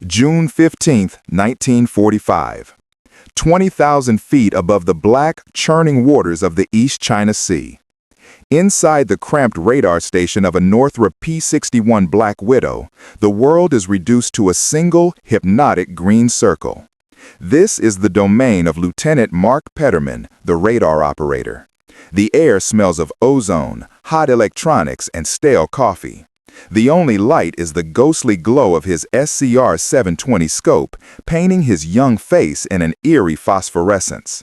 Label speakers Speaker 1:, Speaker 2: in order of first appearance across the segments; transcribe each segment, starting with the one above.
Speaker 1: June 15, 1945. 20,000 feet above the black, churning waters of the East China Sea. Inside the cramped radar station of a Northrop P-61 Black Widow, the world is reduced to a single, hypnotic green circle. This is the domain of Lieutenant Mark Petterman, the radar operator. The air smells of ozone, hot electronics, and stale coffee. The only light is the ghostly glow of his SCR-720 scope, painting his young face in an eerie phosphorescence.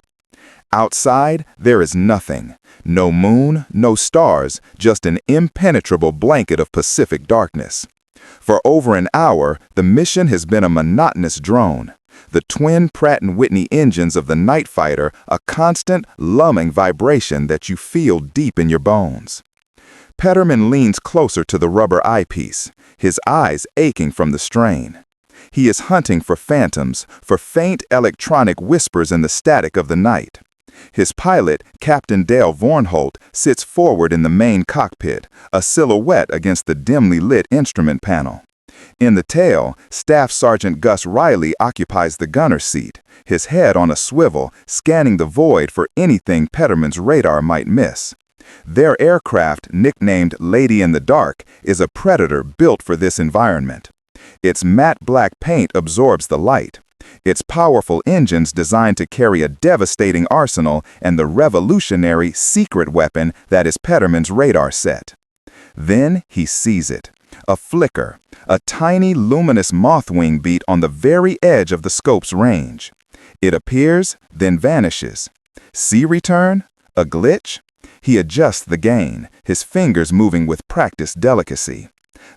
Speaker 1: Outside, there is nothing. No moon, no stars, just an impenetrable blanket of Pacific darkness. For over an hour, the mission has been a monotonous drone. The twin Pratt & Whitney engines of the night fighter, a constant, lumbering vibration that you feel deep in your bones. Petterman leans closer to the rubber eyepiece, his eyes aching from the strain. He is hunting for phantoms, for faint electronic whispers in the static of the night. His pilot, Captain Dale Vornholt, sits forward in the main cockpit, a silhouette against the dimly lit instrument panel. In the tail, Staff Sergeant Gus Riley occupies the gunner's seat, his head on a swivel, scanning the void for anything Petterman's radar might miss. Their aircraft, nicknamed Lady in the Dark, is a Predator built for this environment. Its matte black paint absorbs the light. Its powerful engines designed to carry a devastating arsenal and the revolutionary secret weapon that is Petterman's radar set. Then he sees it. A flicker, a tiny luminous moth wing beat on the very edge of the scope's range. It appears, then vanishes. See return? A glitch? He adjusts the gain, his fingers moving with practiced delicacy.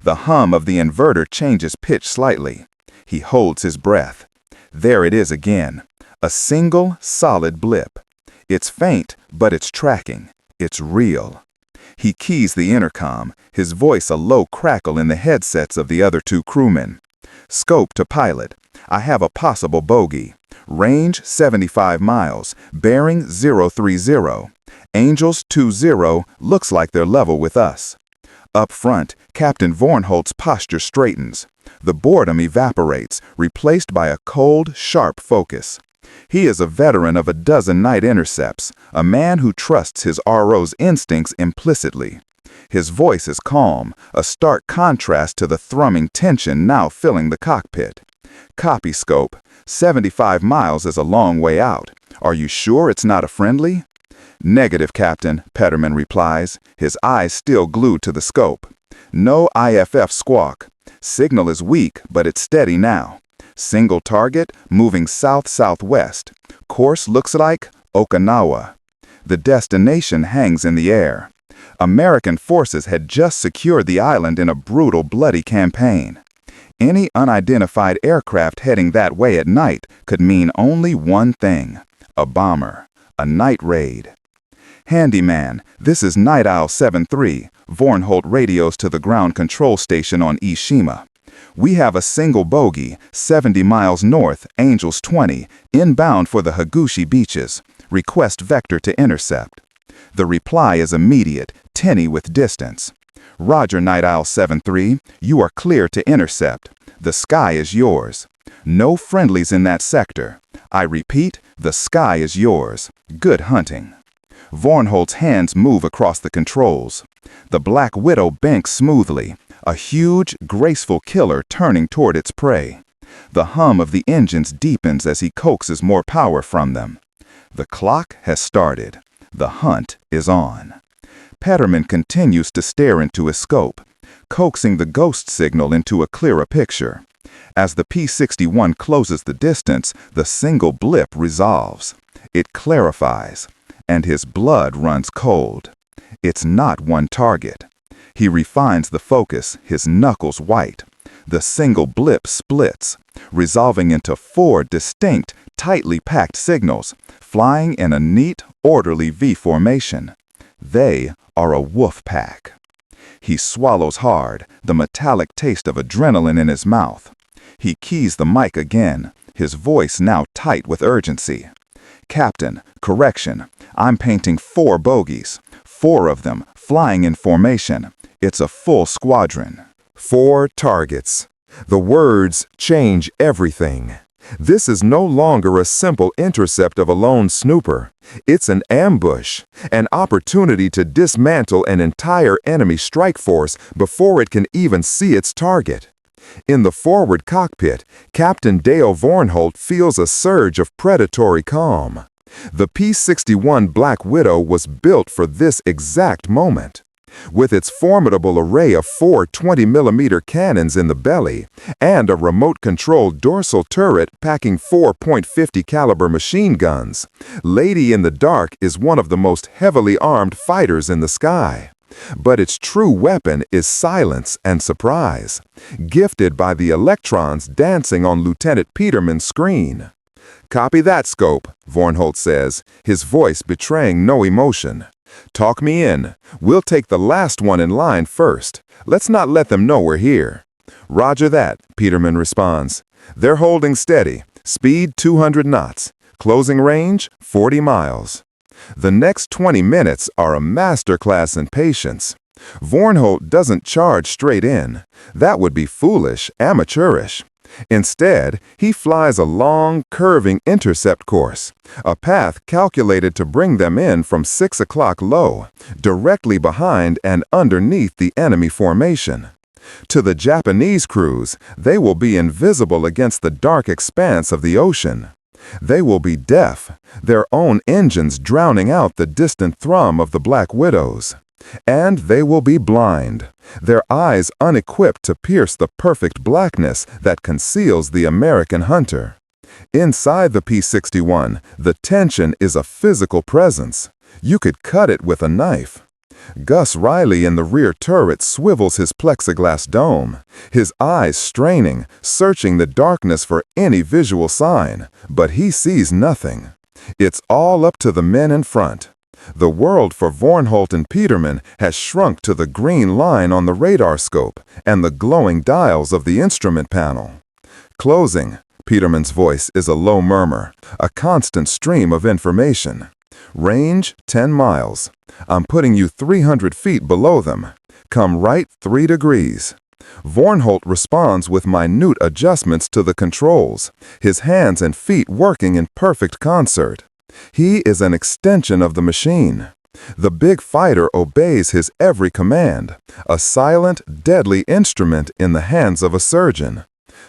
Speaker 1: The hum of the inverter changes pitch slightly. He holds his breath. There it is again, a single, solid blip. It's faint, but it's tracking. It's real. He keys the intercom, his voice a low crackle in the headsets of the other two crewmen. Scope to pilot. I have a possible bogey. Range 75 miles, bearing 030. Angels 20, looks like they're level with us. Up front, Captain Vornholt's posture straightens. The boredom evaporates, replaced by a cold, sharp focus. He is a veteran of a dozen night intercepts, a man who trusts his RO's instincts implicitly. His voice is calm, a stark contrast to the thrumming tension now filling the cockpit. Copy, Scope. 75 miles is a long way out. Are you sure it's not a friendly? Negative, Captain, Petterman replies, his eyes still glued to the scope. No IFF squawk. Signal is weak, but it's steady now. Single target, moving south-southwest. Course looks like Okinawa. The destination hangs in the air. American forces had just secured the island in a brutal, bloody campaign. Any unidentified aircraft heading that way at night could mean only one thing: a bomber, a night raid. Handyman, this is Night Owl 73, Vornholt radios to the ground control station on Ishima. We have a single bogey, 70 miles north, Angels 20, inbound for the Hagushi beaches. Request vector to intercept. The reply is immediate, tinny with distance. Roger, Night Owl 73, you are clear to intercept. The sky is yours. No friendlies in that sector. I repeat, the sky is yours. Good hunting. Vornholt's hands move across the controls. The Black Widow banks smoothly, a huge, graceful killer turning toward its prey. The hum of the engines deepens as he coaxes more power from them. The clock has started. The hunt is on. Petterman continues to stare into his scope, coaxing the ghost signal into a clearer picture. As the P-61 closes the distance, the single blip resolves. It clarifies, and his blood runs cold. It's not one target. He refines the focus, his knuckles white. The single blip splits, resolving into 4 distinct, tightly packed signals, flying in a neat, orderly V formation. They are a wolf pack. He swallows hard, the metallic taste of adrenaline in his mouth. He keys the mic again, his voice now tight with urgency. Captain, correction. I'm painting 4 bogeys. 4 of them, flying in formation. It's a full squadron. 4 targets. The words change everything. This is no longer a simple intercept of a lone snooper. It's an ambush, an opportunity to dismantle an entire enemy strike force before it can even see its target. In the forward cockpit, Captain Dale Vornholt feels a surge of predatory calm. The P-61 Black Widow was built for this exact moment. With its formidable array of 4 20mm cannons in the belly and a remote-controlled dorsal turret packing 4.50 caliber machine guns, Lady in the Dark is one of the most heavily armed fighters in the sky. But its true weapon is silence and surprise, gifted by the electrons dancing on Lieutenant Peterman's screen. "Copy that, Scope," Vornholt says, his voice betraying no emotion. "Talk me in. We'll take the last one in line first. Let's not let them know we're here." "Roger that," Peterman responds. "They're holding steady. Speed 200 knots. Closing range 40 miles. The next 20 minutes are a masterclass in patience. Vornholt doesn't charge straight in. That would be foolish, amateurish. Instead, he flies a long, curving intercept course, a path calculated to bring them in from 6 o'clock low, directly behind and underneath the enemy formation. To the Japanese crews, they will be invisible against the dark expanse of the ocean. They will be deaf, their own engines drowning out the distant thrum of the Black Widows. And they will be blind, their eyes unequipped to pierce the perfect blackness that conceals the American hunter. Inside the P-61, the tension is a physical presence. You could cut it with a knife. Gus Riley in the rear turret swivels his plexiglass dome, his eyes straining, searching the darkness for any visual sign, but he sees nothing. It's all up to the men in front. The world for Vornholt and Peterman has shrunk to the green line on the radar scope and the glowing dials of the instrument panel. "Closing," Peterman's voice is a low murmur, a constant stream of information. "Range 10 miles. I'm putting you 300 feet below them. Come right 3 degrees. Vornholt responds with minute adjustments to the controls, his hands and feet working in perfect concert. He is an extension of the machine. The big fighter obeys his every command, a silent, deadly instrument in the hands of a surgeon.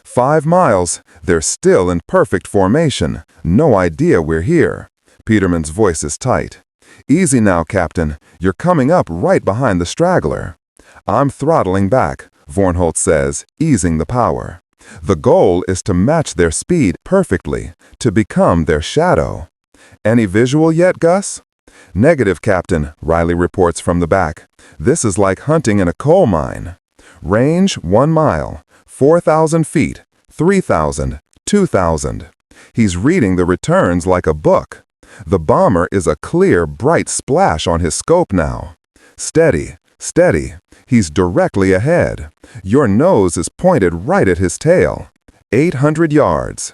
Speaker 1: 5 miles, they're still in perfect formation, no idea we're here. Peterman's voice is tight. "Easy now, Captain. You're coming up right behind the straggler." "I'm throttling back," Vornholt says, easing the power. "The goal is to match their speed perfectly, to become their shadow." "Any visual yet, Gus?" "Negative, Captain," Riley reports from the back. "This is like hunting in a coal mine. Range 1 mile, 4,000 feet, 3,000, 2,000. He's reading the returns like a book. The bomber is a clear, bright splash on his scope now. Steady, steady. He's directly ahead. Your nose is pointed right at his tail. 800 yards.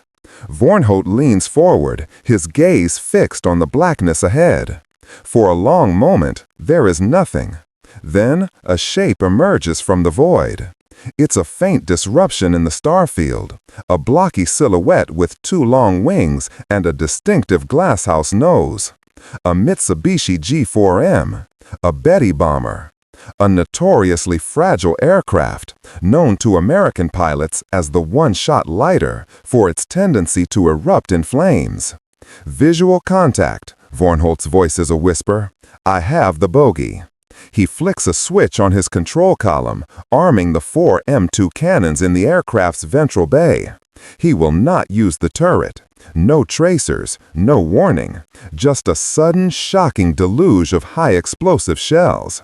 Speaker 1: Vornholt leans forward, his gaze fixed on the blackness ahead. For a long moment, there is nothing. Then, a shape emerges from the void. It's a faint disruption in the starfield, a blocky silhouette with 2 long wings and a distinctive glasshouse nose. A Mitsubishi G4M, a Betty bomber. A notoriously fragile aircraft, known to American pilots as the one-shot lighter for its tendency to erupt in flames. "Visual contact," Vornholt's voice is a whisper. "I have the bogey." He flicks a switch on his control column, arming the 4 M2 cannons in the aircraft's ventral bay. He will not use the turret. No tracers, no warning, just a sudden, shocking deluge of high-explosive shells.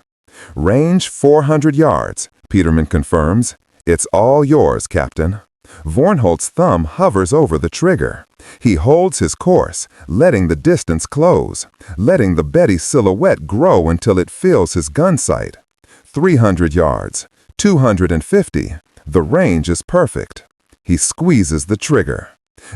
Speaker 1: "Range 400 yards, Peterman confirms. "It's all yours, Captain." Vornholt's thumb hovers over the trigger. He holds his course, letting the distance close, letting the Betty silhouette grow until it fills his gun sight. 300 yards, 250. The range is perfect. He squeezes the trigger.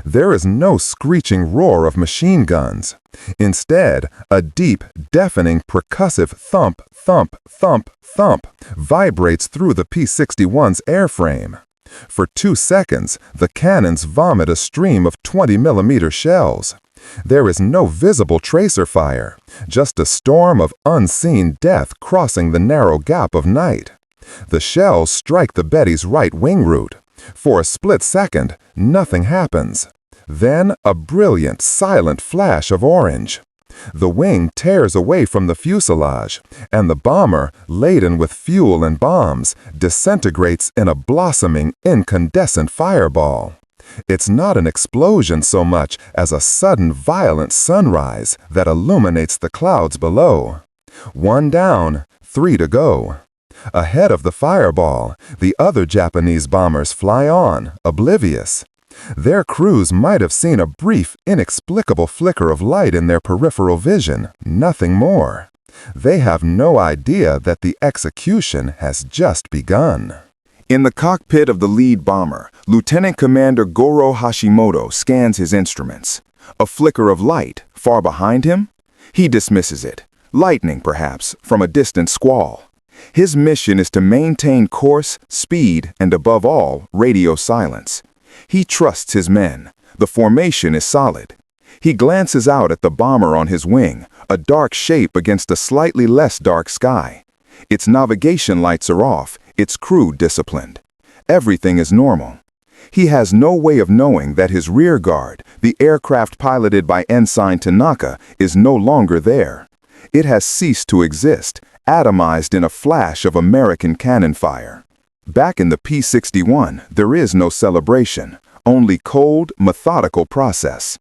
Speaker 1: There is no screeching roar of machine guns. Instead, a deep, deafening, percussive thump, thump, thump, thump vibrates through the P-61's airframe.
Speaker 2: For 2 seconds, the cannons vomit a stream of 20mm shells. There is no visible tracer fire, just a storm of unseen death crossing the narrow gap of night. The shells strike the Betty's right wing root. For a split second, nothing happens. Then a brilliant, silent flash of orange. The wing tears away from the fuselage, and the bomber, laden with fuel and bombs, disintegrates in a blossoming, incandescent fireball. It's not an explosion so much as a sudden, violent sunrise that illuminates the clouds below. 1 down, 3 to go. Ahead of the fireball, the other Japanese bombers fly on, oblivious. Their crews might have seen a brief, inexplicable flicker of light in their peripheral vision, nothing more. They have no idea that the execution has just begun.
Speaker 1: In the cockpit of the lead bomber, Lieutenant Commander Goro Hashimoto scans his instruments. A flicker of light, far behind him? He dismisses it. Lightning, perhaps, from a distant squall. His mission is to maintain course, speed, and above all, radio silence. He trusts his men. The formation is solid. He glances out at the bomber on his wing, a dark shape against a slightly less dark sky. Its navigation lights are off, its crew disciplined. Everything is normal. He has no way of knowing that his rear guard, the aircraft piloted by Ensign Tanaka, is no longer there. It has ceased to exist, atomized in a flash of American cannon fire. Back in the P-61, there is no celebration, only cold, methodical process.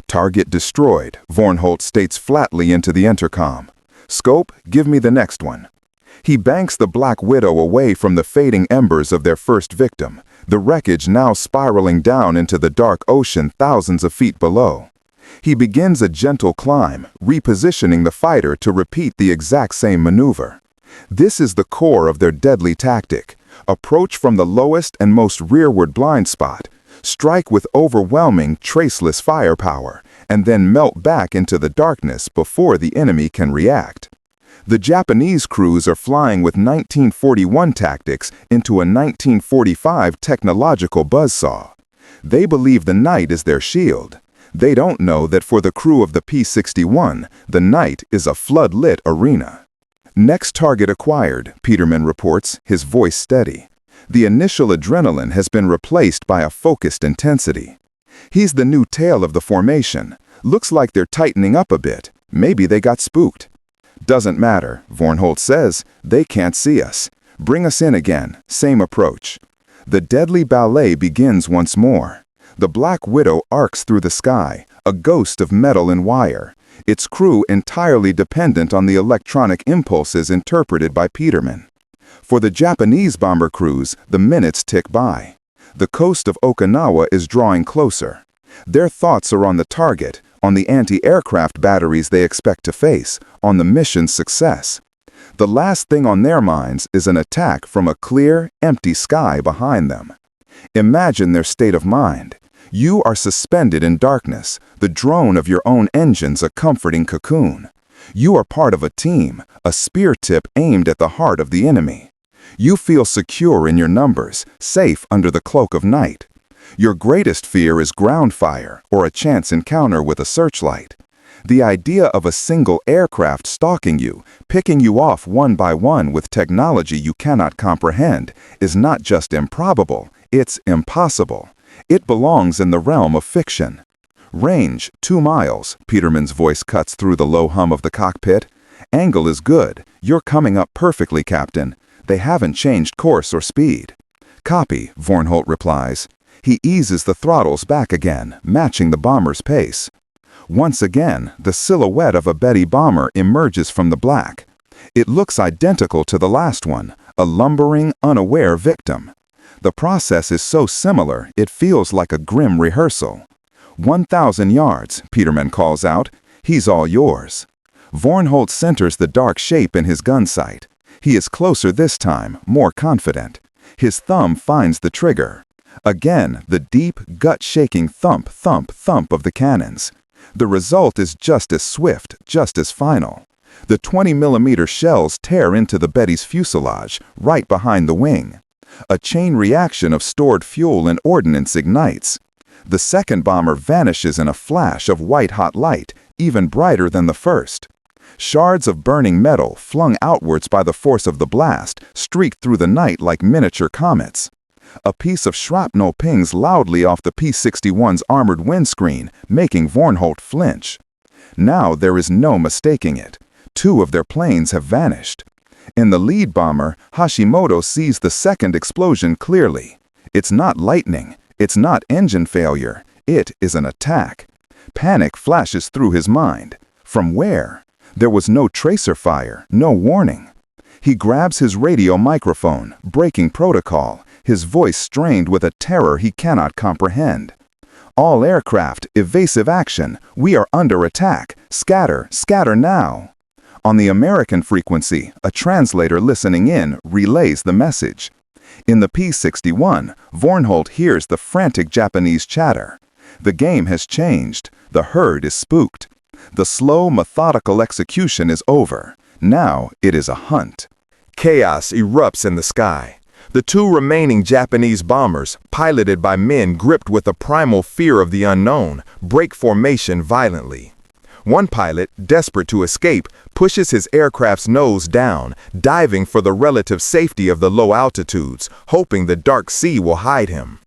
Speaker 1: Target destroyed, Vornholt states flatly into the intercom. Scope, give me the next one. He banks the Black Widow away from the fading embers of their first victim, the wreckage now spiraling down into the dark ocean thousands of feet below. He begins a gentle climb, repositioning the fighter to repeat the exact same maneuver. This is the core of their deadly tactic. Approach from the lowest and most rearward blind spot, strike with overwhelming, traceless firepower, and then melt back into the darkness before the enemy can react. The Japanese crews are flying with 1941 tactics into a 1945 technological buzzsaw. They believe the night is their shield. They don't know that for the crew of the P-61, the night is a flood-lit arena. Next target acquired, Peterman reports, his voice steady. The initial adrenaline has been replaced by a focused intensity. He's the new tail of the formation. Looks like they're tightening up a bit. Maybe they got spooked. Doesn't matter, Vornholt says. They can't see us. Bring us in again. Same approach. The deadly ballet begins once more. The Black Widow arcs through the sky, a ghost of metal and wire. Its crew entirely dependent on the electronic impulses interpreted by Peterman. For the Japanese bomber crews, the minutes tick by. The coast of Okinawa is drawing closer. Their thoughts are on the target, on the anti-aircraft batteries they expect to face, on the mission's success. The last thing on their minds is an attack from a clear, empty sky behind them. Imagine their state of mind. You are suspended in darkness, the drone of your own engines a comforting cocoon. You are part of a team, a spear tip aimed at the heart of the enemy. You feel secure in your numbers, safe under the cloak of night. Your greatest fear is ground fire or a chance encounter with a searchlight. The idea of a single aircraft stalking you, picking you off one by one with technology you cannot comprehend, is not just improbable, it's impossible. It belongs in the realm of fiction. Range, 2 miles, Peterman's voice cuts through the low hum of the cockpit. Angle is good. You're coming up perfectly, Captain. They haven't changed course or speed. Copy, Vornholt replies. He eases the throttles back again, matching the bomber's pace. Once again, the silhouette of a Betty bomber emerges from the black. It looks identical to the last one, a lumbering, unaware victim. The process is so similar, it feels like a grim rehearsal. 1,000 yards, Peterman calls out. He's all yours. Vornholt centers the dark shape in his gun sight. He is closer this time, more confident. His thumb finds the trigger. Again, the deep, gut-shaking thump, thump, thump of the cannons. The result is just as swift, just as final. The 20mm shells tear into the Betty's fuselage, right behind the wing. A chain reaction of stored fuel and ordnance ignites. The second bomber vanishes in a flash of white-hot light, even brighter than the first. Shards of burning metal, flung outwards by the force of the blast, streaked through the night like miniature comets. A piece of shrapnel pings loudly off the P-61's armored windscreen, making Vornholt flinch. Now there is no mistaking it. 2 of their planes have vanished. In the lead bomber, Hashimoto sees the second explosion clearly. It's not lightning. It's not engine failure. It is an attack. Panic flashes through his mind. From where? There was no tracer fire, no warning. He grabs his radio microphone, breaking protocol, his voice strained with a terror he cannot comprehend. All aircraft, evasive action. We are under attack. Scatter, scatter now. On the American frequency, a translator listening in relays the message. In the P-61, Vornholt hears the frantic Japanese chatter. The game has changed. The herd is spooked. The slow, methodical execution is over. Now it is a hunt. Chaos erupts in the sky. The 2 remaining Japanese bombers, piloted by men gripped with a primal fear of the unknown, break formation violently. One pilot, desperate to escape, pushes his aircraft's nose down, diving for the relative safety of the low altitudes, hoping the dark sea will hide him.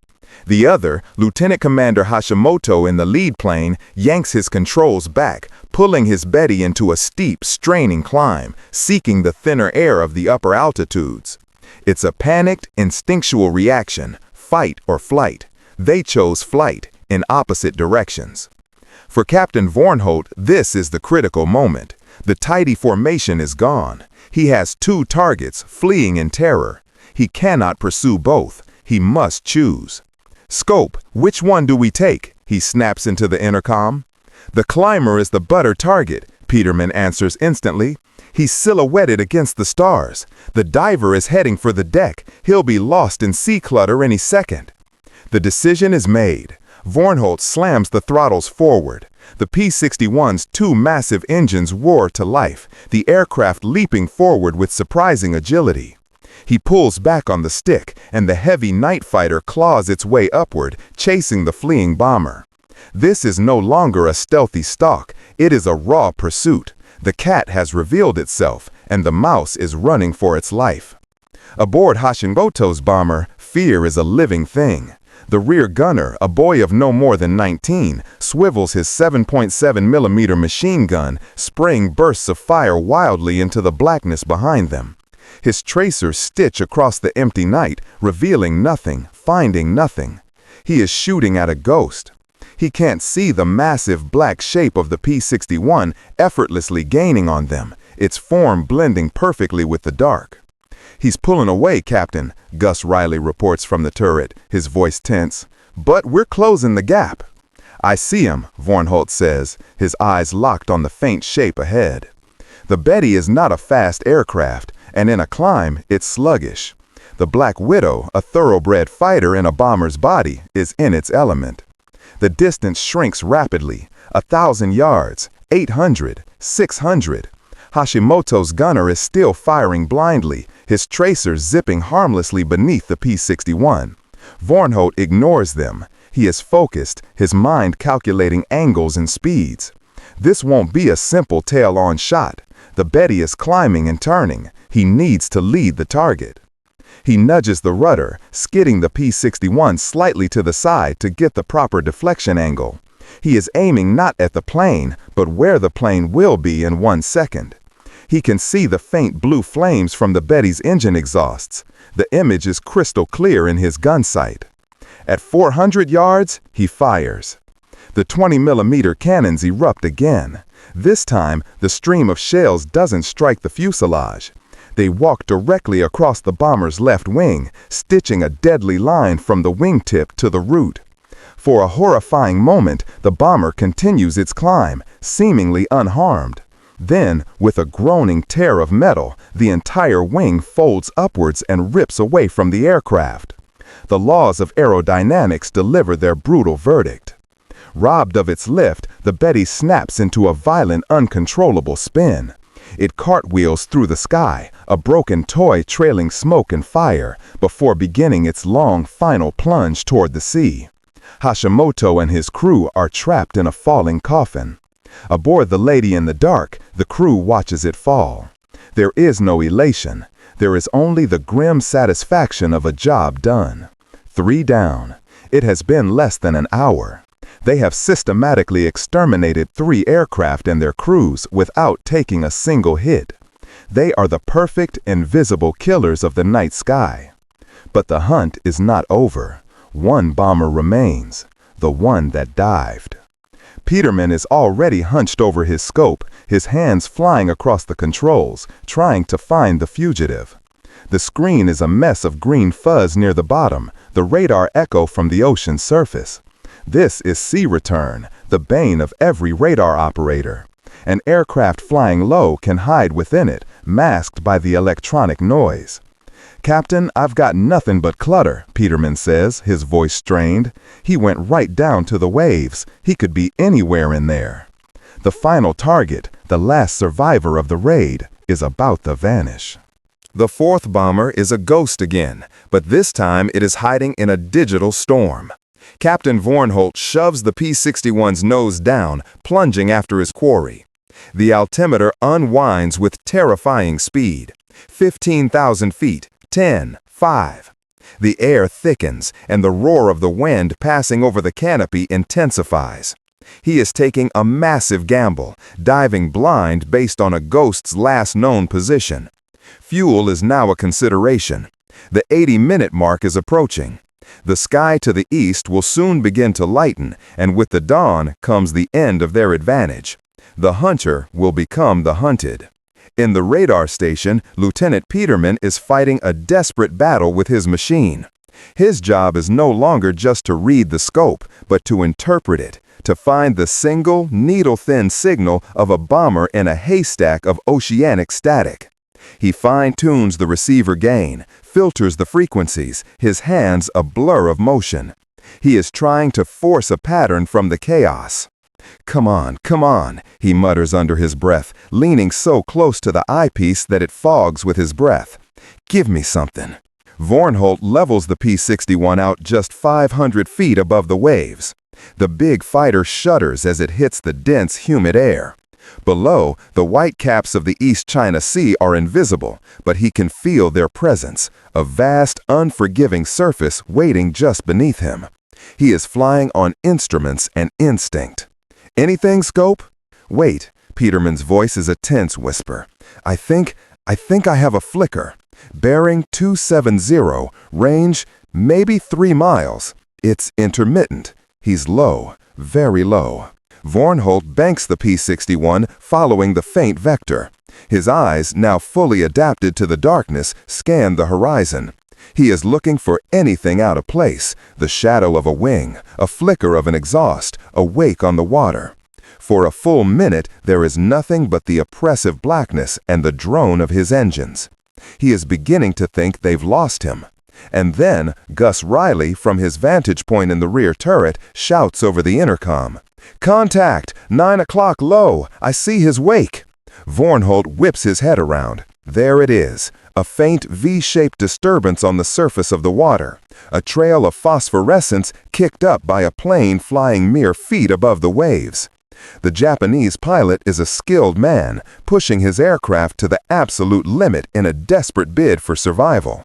Speaker 1: The other, Lieutenant Commander Hashimoto in the lead plane, yanks his controls back, pulling his Betty into a steep, straining climb, seeking the thinner air of the upper altitudes. It's a panicked, instinctual reaction, fight or flight. They chose flight, in opposite directions. For Captain Vornholt, this is the critical moment. The tidy formation is gone. He has 2 targets, fleeing in terror. He cannot pursue both. He must choose. "Scope, which one do we take?" he snaps into the intercom. "The climber is the butter target," Peterman answers instantly. "He's silhouetted against the stars. The diver is heading for the deck. He'll be lost in sea clutter any second." The decision is made. Vornholt slams the throttles forward. The P-61's 2 massive engines roar to life, the aircraft leaping forward with surprising agility. He pulls back on the stick, and the heavy night fighter claws its way upward, chasing the fleeing bomber. This is no longer a stealthy stalk. It is a raw pursuit. The cat has revealed itself, and the mouse is running for its life. Aboard Hashimoto's bomber, fear is a living thing. The rear gunner, a boy of no more than 19, swivels his 7.7mm machine gun, spraying bursts of fire wildly into the blackness behind them. His tracers stitch across the empty night, revealing nothing, finding nothing. He is shooting at a ghost. He can't see the massive black shape of the P-61 effortlessly gaining on them, its form blending perfectly with the dark. "He's pulling away, Captain," Gus Riley reports from the turret, his voice tense. "But we're closing the gap." "I see him," Vornholt says, his eyes locked on the faint shape ahead. The Betty is not a fast aircraft, and in a climb, it's sluggish. The Black Widow, a thoroughbred fighter in a bomber's body, is in its element. The distance shrinks rapidly, 1,000 yards, 800, 600. Hashimoto's gunner is still firing blindly, his tracers zipping harmlessly beneath the P-61. Vornholt ignores them. He is focused, his mind calculating angles and speeds. This won't be a simple tail-on shot. The Betty is climbing and turning. He needs to lead the target. He nudges the rudder, skidding the P-61 slightly to the side to get the proper deflection angle. He is aiming not at the plane, but where the plane will be in 1 second. He can see the faint blue flames from the Betty's engine exhausts. The image is crystal clear in his gun sight. At 400 yards, he fires. The 20mm cannons erupt again. This time, the stream of shells doesn't strike the fuselage. They walk directly across the bomber's left wing, stitching a deadly line from the wingtip to the root. For a horrifying moment, the bomber continues its climb, seemingly unharmed. Then, with a groaning tear of metal, the entire wing folds upwards and rips away from the aircraft. The laws of aerodynamics deliver their brutal verdict. Robbed of its lift, the Betty snaps into a violent, uncontrollable spin.
Speaker 2: It cartwheels through the sky, a broken toy trailing smoke and fire, before beginning its long final plunge toward the sea. Hashimoto and his crew are trapped in a falling coffin. Aboard the Lady in the Dark, the crew watches it fall. There is no elation. There is only the grim satisfaction of a job done. 3 down. It has been less than an hour. They have systematically exterminated 3 aircraft and their crews without taking a single hit. They are the perfect, invisible killers of the night sky. But the hunt is not over. One bomber remains, the one that dived. Peterman is already hunched over his scope, his hands flying across the controls, trying to find the fugitive. The screen is a mess of green fuzz near the bottom, the radar echo from the ocean surface. This is sea return, the bane of every radar operator. An aircraft flying low can hide within it, masked by the electronic noise. "Captain, I've got nothing but clutter," Peterman says, his voice strained. He went right down to the waves. He could be anywhere in there. The final target, the last survivor of the raid, is about to vanish.
Speaker 1: The 4th bomber is a ghost again, but this time it is hiding in a digital storm. Captain Vornholt shoves the P-61's nose down, plunging after his quarry. The altimeter unwinds with terrifying speed. 15,000 feet. 10, 5. The air thickens, and the roar of the wind passing over the canopy intensifies. He is taking a massive gamble, diving blind based on a ghost's last known position. Fuel is now a consideration. The 80-minute mark is approaching. The sky to the east will soon begin to lighten, and with the dawn comes the end of their advantage. The hunter will become the hunted. In the radar station, Lieutenant Peterman is fighting a desperate battle with his machine. His job is no longer just to read the scope, but to interpret it, to find the single, needle-thin signal of a bomber in a haystack of oceanic static. He fine-tunes the receiver gain, filters the frequencies, his hands a blur of motion. He is trying to force a pattern from the chaos. Come on, he mutters under his breath, leaning so close to the eyepiece that it fogs with his breath. Give me something. Vornholt levels the P-61 out just 500 feet above the waves. The big fighter shudders as it hits the dense, humid air. Below, the white caps of the East China Sea are invisible, but he can feel their presence, a vast, unforgiving surface waiting just beneath him. He is flying on instruments and instinct. "Anything, Scope?" "Wait," Peterman's voice is a tense whisper. I think I have a flicker. Bearing 270, range maybe 3 miles. It's intermittent. He's low, very low. Vornholt banks the P-61, following the faint vector. His eyes, now fully adapted to the darkness, scan the horizon. He is looking for anything out of place, the shadow of a wing, a flicker of an exhaust, a wake on the water. For a full minute, there is nothing but the oppressive blackness and the drone of his engines. He is beginning to think they've lost him. And then, Gus Riley, from his vantage point in the rear turret, shouts over the intercom. "Contact! 9 o'clock low! I see his wake!" Vornholt whips his head around. There it is, a faint V-shaped disturbance on the surface of the water, a trail of phosphorescence kicked up by a plane flying mere feet above the waves. The Japanese pilot is a skilled man, pushing his aircraft to the absolute limit in a desperate bid for survival.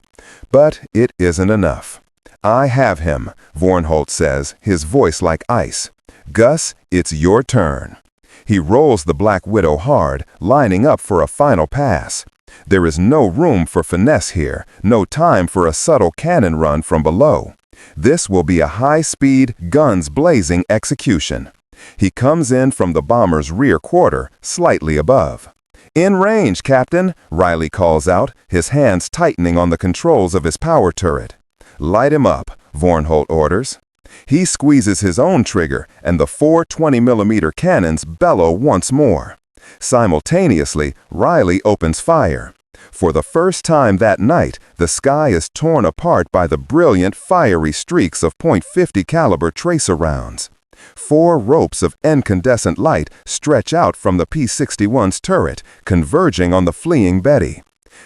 Speaker 1: But it isn't enough. "I have him," Vornholt says, his voice like ice. "Gus, it's your turn." He rolls the Black Widow hard, lining up for a final pass. There is no room for finesse here, no time for a subtle cannon run from below. This will be a high-speed, guns blazing execution. He comes in from the bomber's rear quarter, slightly above. "In range, Captain," Riley calls out, his hands tightening on the controls of his power turret. "Light him up," Vornholt orders. He squeezes his own trigger, and the 4 20mm cannons bellow once more. Simultaneously, Riley opens fire. For the first time that night, the sky is torn apart by the brilliant, fiery streaks of .50 caliber tracer rounds.
Speaker 2: 4 ropes of incandescent light stretch out from the P-61's turret, converging on the fleeing Betty.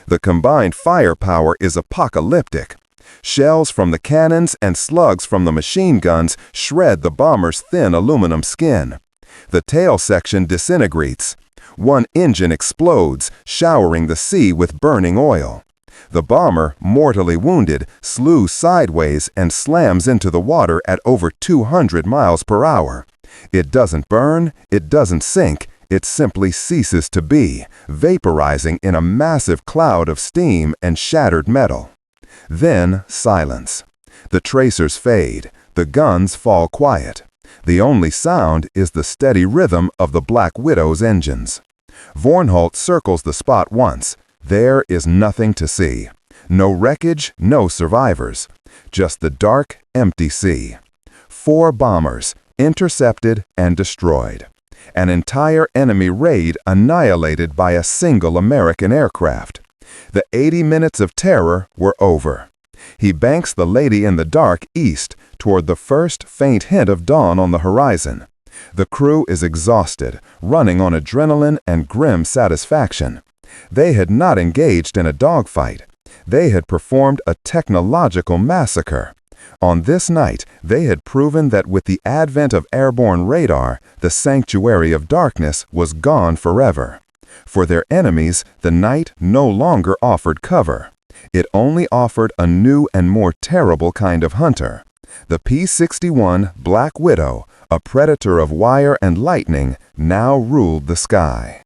Speaker 2: The combined firepower is apocalyptic. Shells from the cannons and slugs from the machine guns shred the bomber's thin aluminum skin. The tail section disintegrates. One engine explodes, showering the sea with burning oil. The bomber, mortally wounded, slews sideways and slams into the water at over 200 miles per hour. It doesn't burn, it doesn't sink, it simply ceases to be, vaporizing in a massive cloud of steam and shattered metal. Then silence. The tracers fade, the guns fall quiet. The only sound is the steady rhythm of the Black Widow's engines. Vornholt circles the spot once. There is nothing to see. No wreckage, no survivors. Just the dark, empty sea. 4 bombers, intercepted and destroyed. An entire enemy raid annihilated by a single American aircraft. The 80 minutes of terror were over. He banks the Lady in the Dark east toward the first faint hint of dawn on the horizon. The crew is exhausted, running on adrenaline and grim satisfaction. They had not engaged in a dogfight. They had performed a technological massacre. On this night, they had proven that with the advent of airborne radar, the sanctuary of darkness was gone forever. For their enemies, the night no longer offered cover. It only offered a new and more terrible kind of hunter. The P-61 Black Widow, a predator of wire and lightning, now ruled the sky.